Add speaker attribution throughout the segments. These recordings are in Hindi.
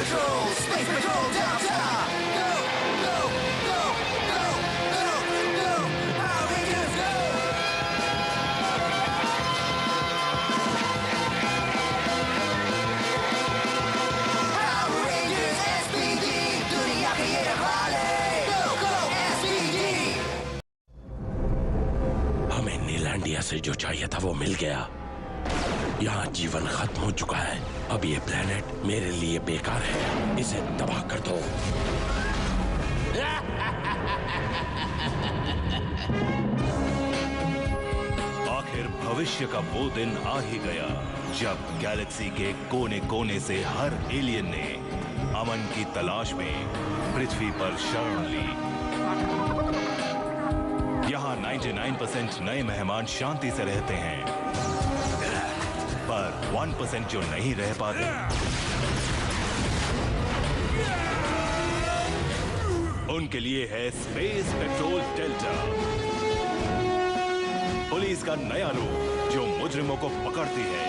Speaker 1: Patrol, Space Patrol, Delta. Go, go, go, go, go, go. Power Rangers, go. Power Rangers, SPD. दुनिया के ये रखवाले. Go, go, SPD.
Speaker 2: हमें नीलैंडिया से जो चाहिए था वो मिल गया। यहाँ जीवन खत्म हो चुका है। अब ये प्लेनेट मेरे लिए बेकार है। इसे तबाह कर दो।
Speaker 3: आखिर भविष्य का वो दिन आ ही गया जब गैलेक्सी के कोने-कोने से हर एलियन ने अमन की तलाश में पृथ्वी पर शरण ली। यहाँ 99% नए मेहमान शांति से रहते हैं, पर 1% जो नहीं रह पाते, उनके लिए है स्पेस पेट्रोल डेल्टा, पुलिस का नया रूप जो मुजरिमों को पकड़ती है।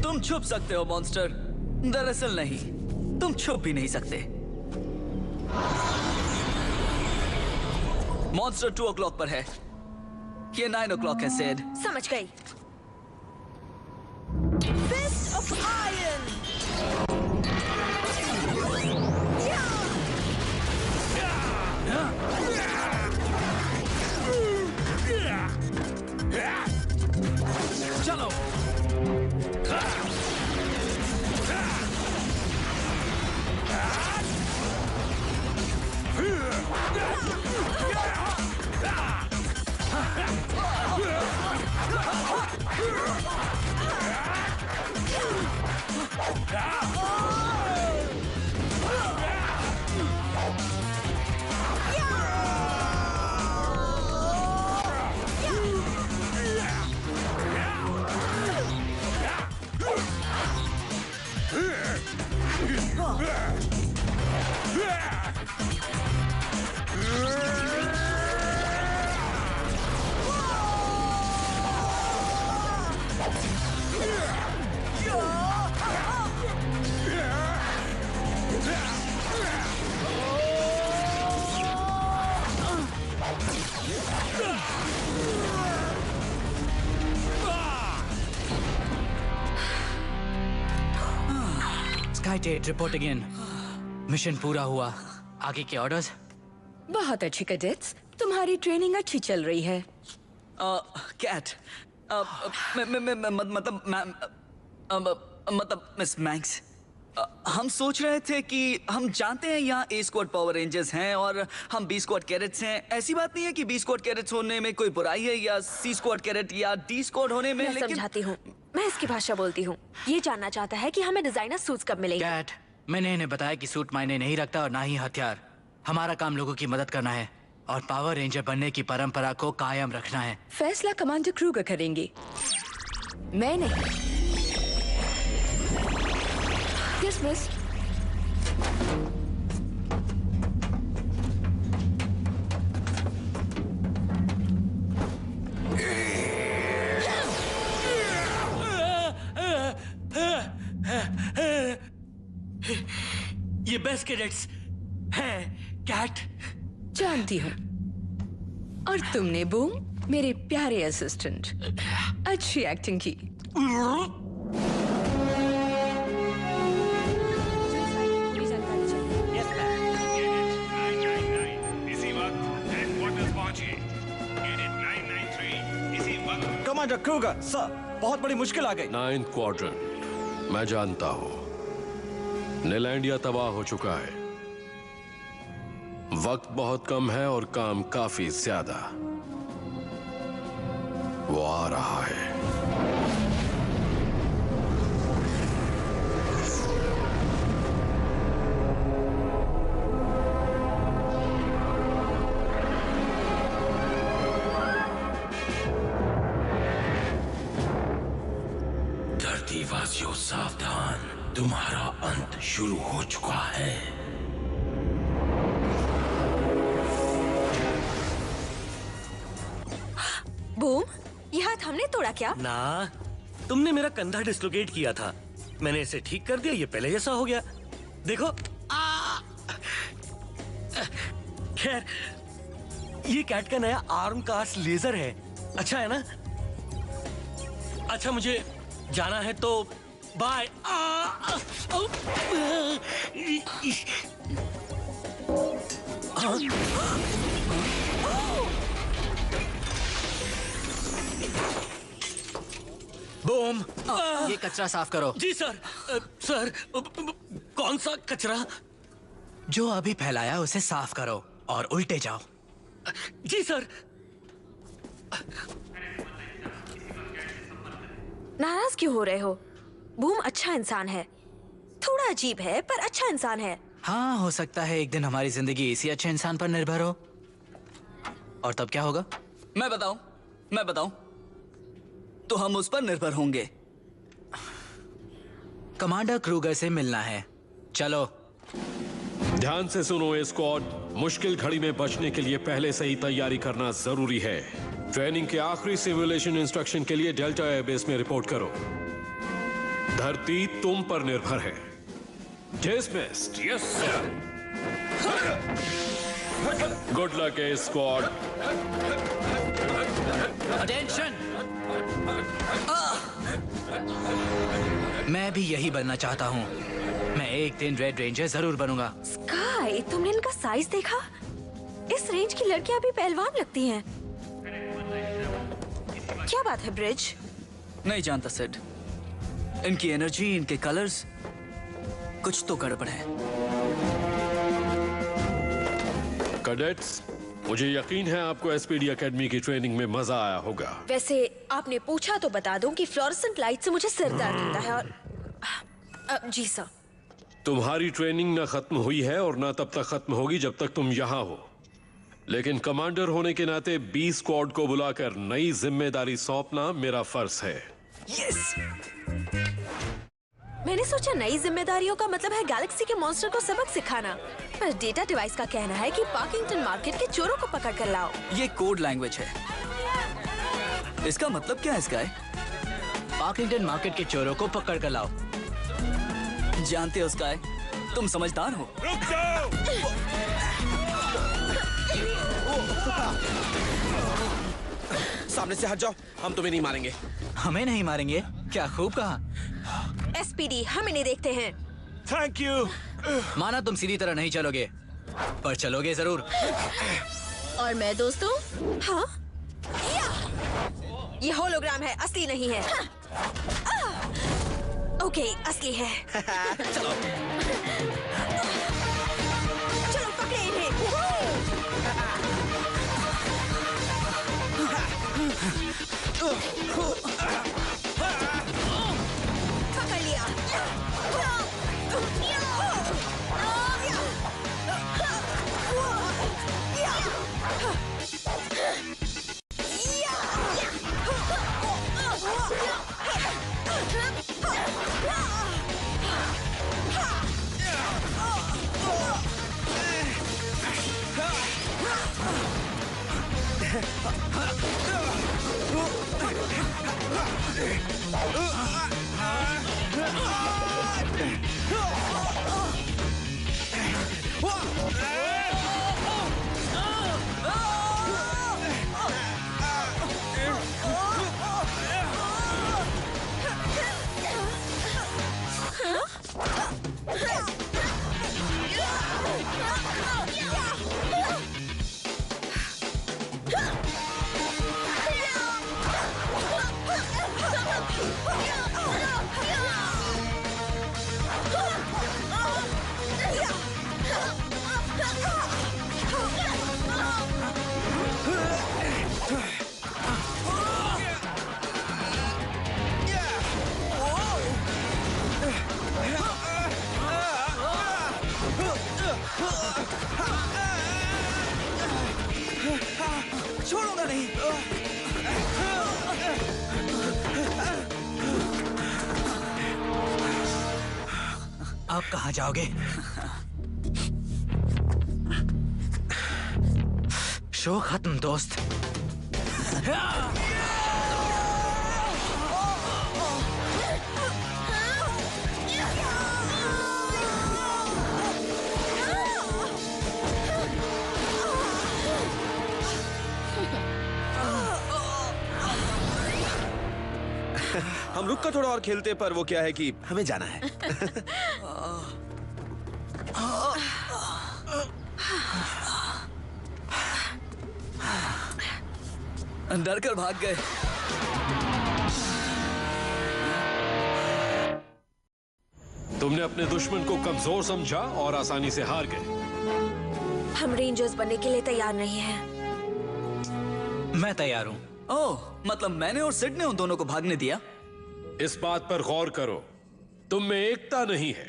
Speaker 4: तुम छुप सकते हो मॉन्स्टर, दरअसल नहीं, तुम छुप भी नहीं सकते। मॉन्स्टर 2 o'clock पर है, ये 9 o'clock है सेड।
Speaker 5: समझ गई। Fist of Iron.
Speaker 4: चलो।
Speaker 6: स्काईटेट रिपोर्टिंग इन। मिशन पूरा हुआ। आगे के ऑर्डर्स?
Speaker 5: बहुत अच्छी कैडेट्स, तुम्हारी ट्रेनिंग अच्छी चल रही है।
Speaker 4: कैट, मतलब मिस मैंक्स, हम सोच रहे थे कि हम जानते हैं यहाँ ए स्क्वाड पावर रेंजर्स हैं और हम बी स्क्वाड कैडेट्स हैं। ऐसी बात नहीं है कि बी स्क्वाड कैडेट्स होने में कोई बुराई है या सी स्क्वाड कैडेट या डी स्क्वाड होने में,
Speaker 5: मैं
Speaker 4: लेकिन
Speaker 5: समझाती हूँ, मैं इसकी भाषा बोलती हूँ। ये जानना चाहता है कि हमें डिजाइनर सूट्स कब मिलेंगे।
Speaker 6: कैट, मैंने इन्हें बताया कि सूट मायने नहीं रखता और ना ही हथियार। हमारा काम लोगों की मदद करना है और पावर रेंजर बनने की परंपरा को कायम रखना है।
Speaker 5: फैसला कमांडर क्रूगर करेंगे, मैं नहीं। डिसमिस।
Speaker 6: ये बेस्ट कैडेट्स हैं, कैट।
Speaker 5: जानती हूँ। और तुमने बूम, मेरे प्यारे असिस्टेंट, अच्छी एक्टिंग की।
Speaker 7: कमांडर क्रूगर सर, बहुत बड़ी मुश्किल आ गई।
Speaker 2: 9th क्वाड्रेंट, मैं जानता हूं नीलैंडिया तबाह हो चुका है। वक्त बहुत कम है और काम काफी ज्यादा। वो आ रहा है। धरतीवासियों सावधान, तुम्हारा अंत शुरू हो चुका है।
Speaker 8: बूम, ये हाथ हमने तोड़ा क्या?
Speaker 9: ना, तुमने मेरा कंधा डिस्लोकेट किया था, मैंने इसे ठीक कर दिया, ये पहले जैसा हो गया। देखो। खैर, ये कैट का नया आर्म कास्ट लेजर है। अच्छा है ना? अच्छा, मुझे जाना है तो बाय।
Speaker 6: बूम, ये कचरा साफ करो।
Speaker 9: जी सर। सर, कौन सा कचरा?
Speaker 6: जो अभी फैलाया उसे साफ करो और उल्टे जाओ।
Speaker 9: जी सर।
Speaker 8: नाराज क्यों हो रहे हो? बूम अच्छा इंसान है, थोड़ा अजीब है पर अच्छा इंसान है।
Speaker 6: हाँ, हो सकता है एक दिन हमारी जिंदगी इसी अच्छे इंसान पर निर्भर हो। और तब क्या होगा?
Speaker 4: मैं बताऊं तो हम उस पर निर्भर होंगे।
Speaker 6: कमांडर क्रूगर से मिलना है, चलो।
Speaker 2: ध्यान से सुनो स्क्वाड, मुश्किल घड़ी में बचने के लिए पहले से ही तैयारी करना जरूरी है। ट्रेनिंग के आखिरी सिमुलेशन इंस्ट्रक्शन के लिए डेल्टा एयरबेस में रिपोर्ट करो। धरती तुम पर निर्भर है। Dismissed. Yes sir. Good luck squad.
Speaker 6: Attention. मैं भी यही बनना चाहता हूँ। मैं एक दिन रेड रेंजर जरूर बनूंगा।
Speaker 8: स्काई, तुमने इनका साइज देखा? इस रेंज की लड़कियां भी पहलवान लगती हैं। क्या बात है ब्रिज?
Speaker 4: नहीं जानता सिड। इनकी एनर्जी, इनके कलर्स, कुछ तो गड़बड़ है।
Speaker 2: कैडेट्स, मुझे यकीन है आपको एसपीडी एकेडमी की ट्रेनिंग में मजा आया होगा।
Speaker 8: वैसे आपने पूछा तो बता दूं कि फ्लोरेसेंट लाइट से मुझे सिर दर्द होता है और जी सर।
Speaker 2: तुम्हारी ट्रेनिंग ना खत्म हुई है और ना तब तक खत्म होगी जब तक तुम यहाँ हो। लेकिन कमांडर होने के नाते बी स्क्वाड को बुलाकर नई जिम्मेदारी सौंपना मेरा फर्ज है।
Speaker 4: यस।
Speaker 8: मैंने सोचा नई जिम्मेदारियों का मतलब है गैलेक्सी के मॉन्स्टर को सबक सिखाना, पर डेटा डिवाइस का कहना है कि पार्किंगटन मार्केट के चोरों को पकड़ कर लाओ।
Speaker 4: ये कोड लैंग्वेज है। इसका मतलब क्या है स्काई?
Speaker 6: पार्किंगटन मार्केट के चोरों को पकड़ कर लाओ।
Speaker 4: जानते हो स्काई, तुम समझदार हो।
Speaker 3: रुक जाओ।
Speaker 7: सामने से हट जाओ, हम तुम्हें नहीं मारेंगे।
Speaker 6: हमें नहीं मारेंगे? क्या खूब कहा।
Speaker 8: एसपीडी, हम इन्हें देखते हैं।
Speaker 3: Thank you.
Speaker 6: माना तुम सीधी तरह नहीं चलोगे, पर चलोगे जरूर।
Speaker 8: और मैं दोस्तों, हाँ, ये होलोग्राम है, असली नहीं है। ओके, असली है।
Speaker 7: चलो
Speaker 8: चलो पकड़े इन्हें। पकड़ लिया।
Speaker 4: छोड़ूंगा नहीं।
Speaker 6: अब कहाँ जाओगे? शो खत्म दोस्त।
Speaker 10: रुक कर थोड़ा और खेलते, पर वो क्या है कि हमें जाना है।
Speaker 4: डर कर भाग गए।
Speaker 2: तुमने अपने दुश्मन को कमजोर समझा और आसानी से हार गए।
Speaker 8: हम रेंजर्स बनने के लिए तैयार नहीं हैं।
Speaker 6: मैं तैयार हूँ।
Speaker 4: ओह, मतलब मैंने और सिड ने उन दोनों को भागने दिया?
Speaker 2: इस बात पर गौर करो, तुम में एकता नहीं है।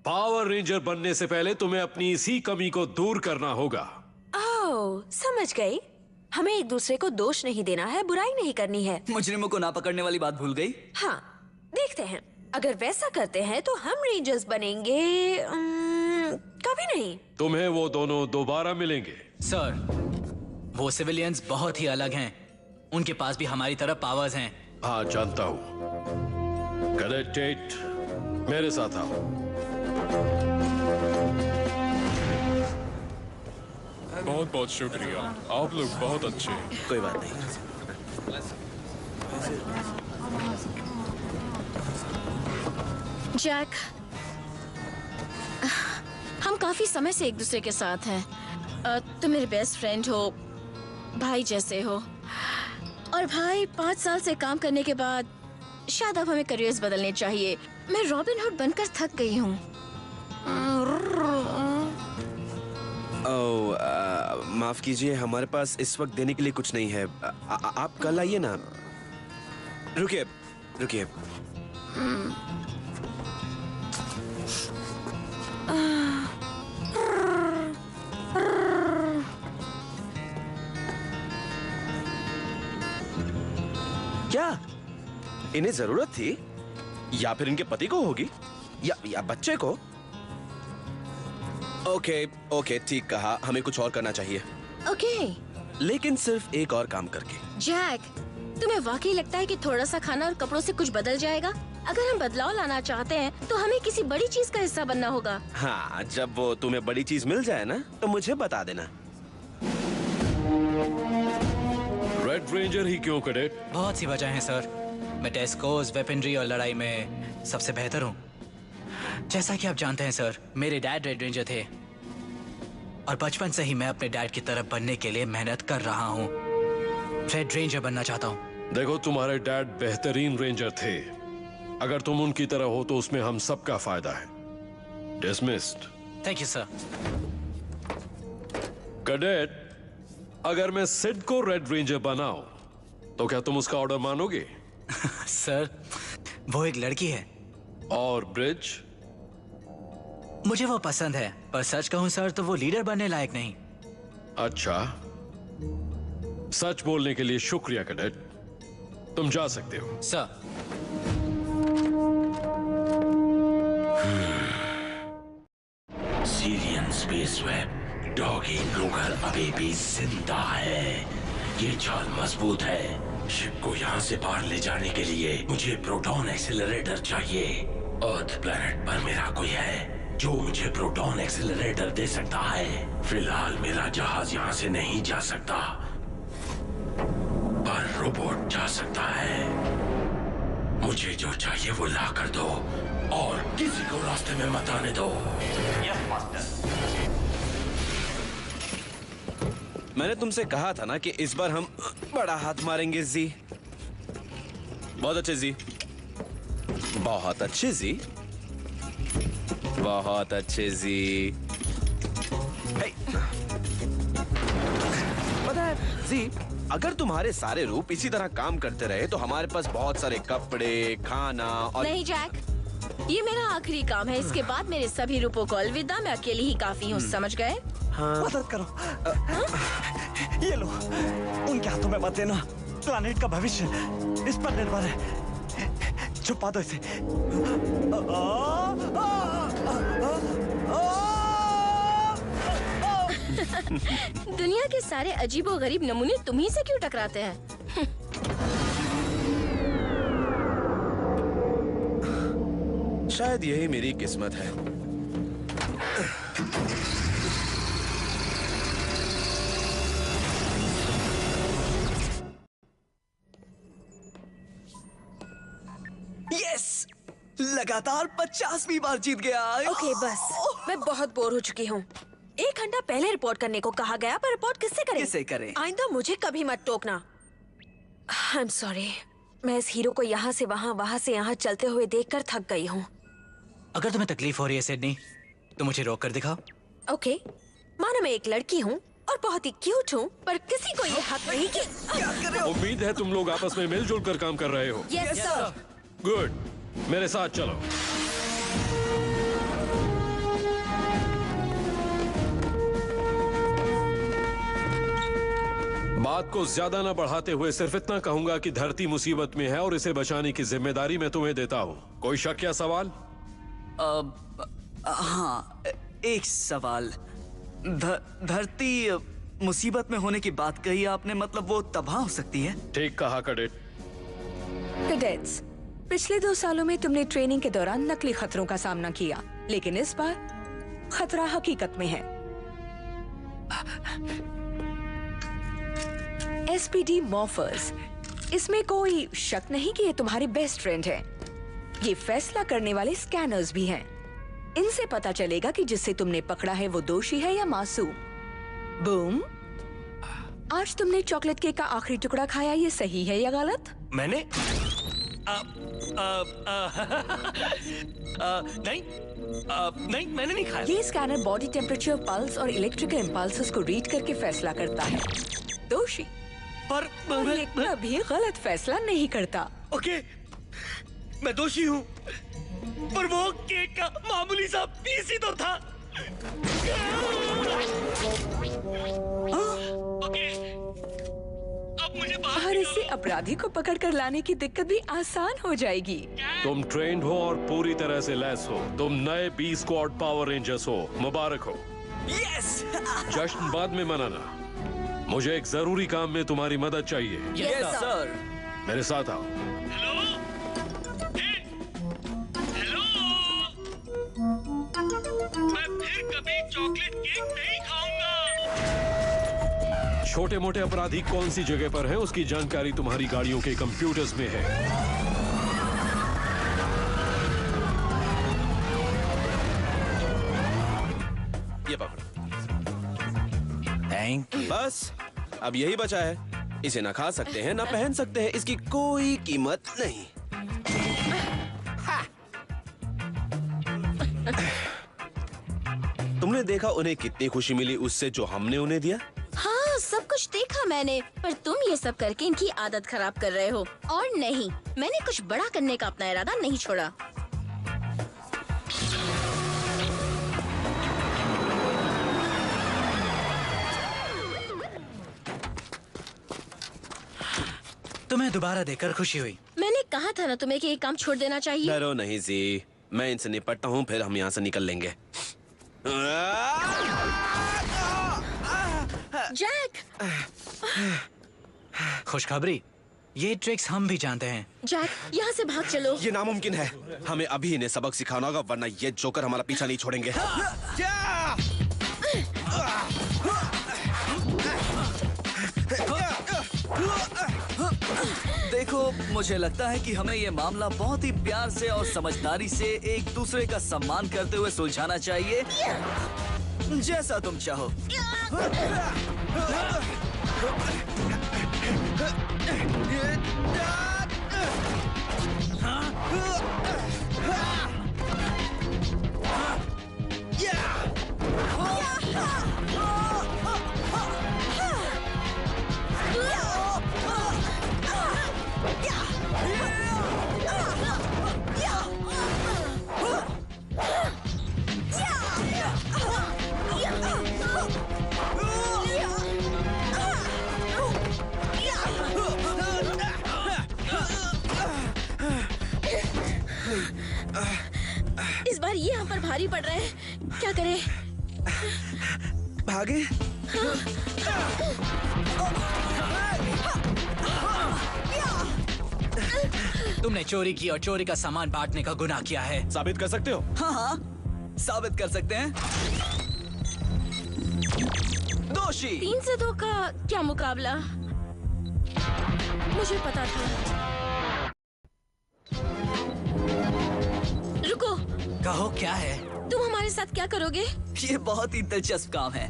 Speaker 2: पावर रेंजर बनने से पहले तुम्हें अपनी इसी कमी को दूर करना होगा।
Speaker 8: ओह, समझ गई। हमें एक दूसरे को दोष नहीं देना है, बुराई नहीं करनी है।
Speaker 4: मुजरिमों को ना पकड़ने वाली बात भूल गई?
Speaker 8: हाँ, देखते हैं। अगर वैसा करते हैं तो हम रेंजर्स बनेंगे। कभी नहीं।
Speaker 2: तुम्हें वो दोनों दोबारा मिलेंगे।
Speaker 6: सर, वो सिविलियंस बहुत ही अलग हैं। उनके पास भी हमारी तरह पावर्स हैं।
Speaker 2: हाँ, जानता हूँ। कैडेट टेट, मेरे साथ आओ।
Speaker 11: बहुत बहुत शुक्रिया, आप लोग बहुत अच्छे हैं।
Speaker 10: कोई बात नहीं।
Speaker 12: जैक, हम काफी समय से एक दूसरे के साथ हैं। तुम मेरे बेस्ट फ्रेंड हो, भाई जैसे हो। और भाई, 5 साल से काम करने के बाद शायद अब हमें करियर्स बदलने चाहिए। मैं रॉबिन हुड बनकर थक गई हूँ।
Speaker 10: माफ कीजिए, हमारे पास इस वक्त देने के लिए कुछ नहीं है। आप कल आइए ना। रुकिए रुकिए। क्या इन्हें जरूरत थी, या फिर इनके पति को होगी, या बच्चे को? ओके, ठीक कहा। हमें कुछ और करना चाहिए।
Speaker 12: ओके,
Speaker 10: लेकिन सिर्फ एक और काम करके।
Speaker 12: जैक, तुम्हें वाकई लगता है कि थोड़ा सा खाना और कपड़ों से कुछ बदल जाएगा? अगर हम बदलाव लाना चाहते हैं तो हमें किसी बड़ी चीज का हिस्सा बनना होगा।
Speaker 10: हाँ, जब वो तुम्हें बड़ी चीज मिल जाए ना, तो मुझे बता देना।
Speaker 2: रेड रेंजर ही क्यों, कैडेट?
Speaker 6: बहुत सी वजह हैं सर। मैं टेस्कोस, वेपनरी और लड़ाई में सबसे बेहतर हूँ। जैसा कि आप जानते हैं सर, मेरे डैड रेड रेंजर थे और बचपन से ही मैं अपने डैड की तरफ बनने के लिए मेहनत कर रहा हूँ। रेड रेंजर बनना चाहता हूँ।
Speaker 2: देखो, तुम्हारे डैड बेहतरीन रेंजर थे। अगर तुम उनकी तरह हो तो उसमें हम सबका फायदा है। Dismissed.
Speaker 6: Thank you sir.
Speaker 2: Cadet, अगर मैं सिड को रेड रेंजर बनाऊं तो क्या तुम उसका ऑर्डर मानोगे?
Speaker 6: सर, वो एक लड़की है।
Speaker 2: और ब्रिज?
Speaker 6: मुझे वो पसंद है, पर सच कहूं सर तो वो लीडर बनने लायक नहीं।
Speaker 2: अच्छा, सच बोलने के लिए शुक्रिया कैडेट। तुम जा सकते हो।
Speaker 6: सर।
Speaker 13: सीरियन स्पेसवेब, डॉगी ब्रूगर अभी भी जिंदा है। ये जाल मजबूत है। शिप को यहाँ से बाहर ले जाने के लिए मुझे प्रोटॉन एक्सेलरेटर चाहिए। अर्थ प्लैनेट पर मेरा कोई है जो मुझे प्रोटॉन एक्सेलरेटर दे सकता है। फिलहाल मेरा जहाज यहाँ से नहीं जा सकता, पर रोबोट जा सकता है। मुझे जो चाहिए वो ला कर दो और किसी को रास्ते में मत आने दो।
Speaker 10: मैंने तुमसे कहा था ना कि इस बार हम बड़ा हाथ मारेंगे जी। बहुत अच्छे जी, बहुत अच्छे जी, बहुत अच्छे जी। पता है जी, अगर तुम्हारे सारे रूप इसी तरह काम करते रहे तो हमारे पास बहुत सारे कपड़े, खाना और...
Speaker 12: नहीं जैक, ये मेरा आखिरी काम है। इसके बाद मेरे सभी रूपों को अलविदा। मैं अकेली ही काफी हूँ, समझ गए?
Speaker 10: हाँ।
Speaker 7: मदद करो। ये लो, उनके हाथों में मत देना। प्लानेट का भविष्य इस पर निर्भर है। छुपा दो इसे।
Speaker 12: दुनिया के सारे अजीबोगरीब नमूने तुम्ही से क्यों टकराते हैं?
Speaker 10: शायद यही मेरी किस्मत है।
Speaker 4: यस, लगातार 50वीं बार जीत गया।
Speaker 8: ओके बस, मैं बहुत बोर हो चुकी हूँ। 1 घंटा पहले रिपोर्ट करने को कहा गया, पर रिपोर्ट किससे करें?
Speaker 4: किसे करें?
Speaker 8: आइंदा मुझे कभी मत टोकना। आई एम सॉरी, मैं इस हीरो को यहाँ से वहाँ, वहाँ से यहाँ चलते हुए देखकर थक गई हूँ।
Speaker 6: अगर तुम्हें तकलीफ हो रही है सिडनी, तो मुझे रोक कर दिखाओ।
Speaker 8: ओके, मानो मैं एक लड़की हूँ और बहुत ही क्यूट हूँ, पर किसी को ये हक नहीं कि।
Speaker 2: उम्मीद है तुम लोग आपस में मिलजुल कर काम कर रहे हो।
Speaker 8: Yes sir.
Speaker 2: गुड, मेरे साथ चलो। बात को ज्यादा न बढ़ाते हुए सिर्फ इतना कहूंगा कि धरती मुसीबत में है और इसे बचाने की जिम्मेदारी मैं तुम्हें देता हूँ। कोई शक या सवाल?
Speaker 4: हाँ, एक सवाल। धरती मुसीबत में होने की बात कही आपने, मतलब वो तबाह हो सकती है?
Speaker 2: ठीक कहा कैडेट।
Speaker 5: कैडेट्स, पिछले 2 सालों में तुमने ट्रेनिंग के दौरान नकली खतरों का सामना किया, लेकिन इस बार खतरा हकीकत में है। एसपीडी मॉर्फर्स, इसमें कोई शक नहीं कि ये तुम्हारे बेस्ट फ्रेंड है। ये फैसला करने वाले स्कैनर्स भी हैं। इनसे पता चलेगा कि जिससे तुमने पकड़ा है वो दोषी है या मासूम। बूम, आज तुमने चॉकलेट केक का आखिरी टुकड़ा खाया, ये सही है या गलत?
Speaker 9: मैंने नहीं, मैंने नहीं खाया।
Speaker 5: ये स्कैनर बॉडी टेम्परेचर, पल्स और इलेक्ट्रिकल इम्पल्सेस को रीड करके फैसला करता है। दोषी
Speaker 9: पर
Speaker 5: ये कभी गलत फैसला नहीं करता।
Speaker 9: ओके, मैं दोषी हूँ, पर वो केक का मामूली सा पीस ही तो था। ओके, अब मुझे
Speaker 5: और इससे अपराधी को पकड़ कर लाने की दिक्कत भी आसान हो जाएगी।
Speaker 2: तुम ट्रेंड हो और पूरी तरह से लैस हो। तुम नए बी स्क्वाड पावर रेंजर्स हो। मुबारक हो।
Speaker 4: यस।
Speaker 2: जश्न बाद में मनाना। मुझे एक जरूरी काम में तुम्हारी मदद चाहिए।
Speaker 4: Yes sir.
Speaker 2: मेरे साथ आओ।
Speaker 9: मैं फिर कभी चॉकलेट केक नहीं खाऊंगा।
Speaker 2: छोटे मोटे अपराधी कौन सी जगह पर हैं, उसकी जानकारी तुम्हारी गाड़ियों के कंप्यूटर्स में है।
Speaker 10: ये पकड़ो।
Speaker 6: Thank you.
Speaker 10: बस अब यही बचा है। इसे ना खा सकते हैं ना पहन सकते हैं, इसकी कोई कीमत नहीं। तुमने देखा उन्हें कितनी खुशी मिली उससे जो हमने उन्हें दिया?
Speaker 12: हाँ, सब कुछ देखा मैंने, पर तुम ये सब करके इनकी आदत खराब कर रहे हो। और नहीं, मैंने कुछ बड़ा करने का अपना इरादा नहीं छोड़ा।
Speaker 6: तुम्हें दोबारा देखकर खुशी हुई।
Speaker 12: मैंने कहा था ना तुम्हें कि ये काम छोड़ देना चाहिए।
Speaker 10: डरो नहीं जी, मैं इनसे निपटता हूँ, फिर हम यहाँ से निकल लेंगे।
Speaker 12: जैक!
Speaker 6: खुशखबरी, ये ट्रिक्स हम भी जानते हैं।
Speaker 12: जैक, यहाँ से भाग चलो।
Speaker 10: ये नामुमकिन है। हमें अभी इन्हें सबक सिखाना होगा, वरना ये जोकर हमारा पीछा नहीं छोड़ेंगे।
Speaker 4: देखो, मुझे लगता है कि हमें ये मामला बहुत ही प्यार से और समझदारी से एक दूसरे का सम्मान करते हुए सुलझाना चाहिए। जैसा तुम चाहो।
Speaker 12: इस बार ये हम पर भारी पड़ रहे हैं, क्या करें?
Speaker 10: भागे?
Speaker 6: तुमने चोरी की और चोरी का सामान बांटने का गुनाह किया है।
Speaker 10: साबित कर सकते हो?
Speaker 4: हाँ हाँ, साबित कर सकते हैं। दोषी।
Speaker 12: 3 से 2 का क्या मुकाबला? मुझे पता था।
Speaker 6: कहो क्या है?
Speaker 8: तुम हमारे साथ क्या करोगे?
Speaker 4: ये बहुत ही दिलचस्प काम है।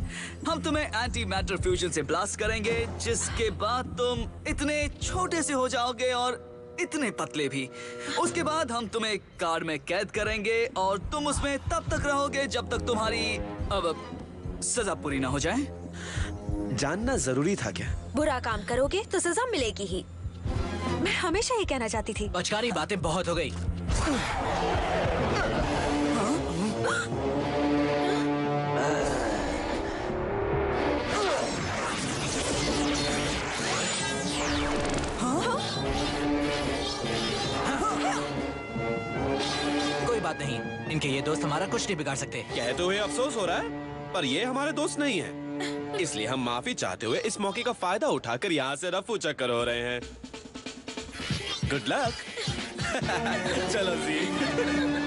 Speaker 4: हम तुम्हें एंटी मैटर फ्यूजन से ब्लास्ट करेंगे, जिसके बाद तुम इतने छोटे से हो जाओगे और इतने पतले भी। उसके बाद हम तुम्हें कार में कैद करेंगे और तुम उसमें तब तक रहोगे जब तक तुम्हारी अब सजा पूरी ना हो जाए।
Speaker 10: जानना जरूरी था क्या?
Speaker 8: बुरा काम करोगे तो सजा मिलेगी ही। मैं हमेशा ये कहना चाहती थी।
Speaker 6: बचकानी बातें बहुत हो गई। कोई बात नहीं, इनके ये दोस्त हमारा कुछ नहीं बिगाड़ सकते।
Speaker 10: कहते हुए अफसोस हो रहा है, पर ये हमारे दोस्त नहीं है, इसलिए हम माफी चाहते हुए इस मौके का फायदा उठाकर यहाँ से रफू चक्कर हो रहे हैं। Good luck. चलो जी।